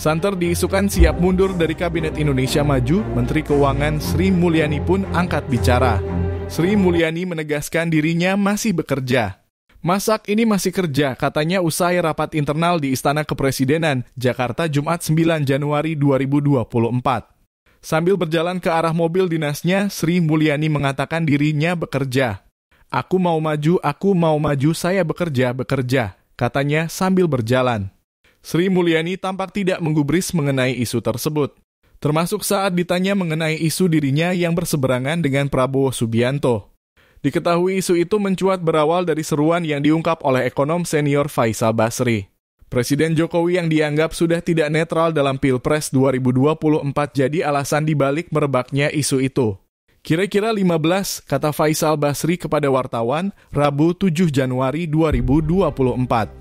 Santer diisukan siap mundur dari Kabinet Indonesia Maju, Menteri Keuangan Sri Mulyani pun angkat bicara. Sri Mulyani menegaskan dirinya masih bekerja. Masak ini masih kerja, katanya usai rapat internal di Istana Kepresidenan, Jakarta, Jumat 9 Januari 2024. Sambil berjalan ke arah mobil dinasnya, Sri Mulyani mengatakan dirinya bekerja. Aku mau maju, saya bekerja, katanya sambil berjalan. Sri Mulyani tampak tidak menggubris mengenai isu tersebut, termasuk saat ditanya mengenai isu dirinya yang berseberangan dengan Prabowo Subianto. Diketahui isu itu mencuat berawal dari seruan yang diungkap oleh ekonom senior Faisal Basri. Presiden Jokowi yang dianggap sudah tidak netral dalam Pilpres 2024 jadi alasan dibalik merebaknya isu itu. Kira-kira 15, kata Faisal Basri kepada wartawan, Rabu 7 Januari 2024.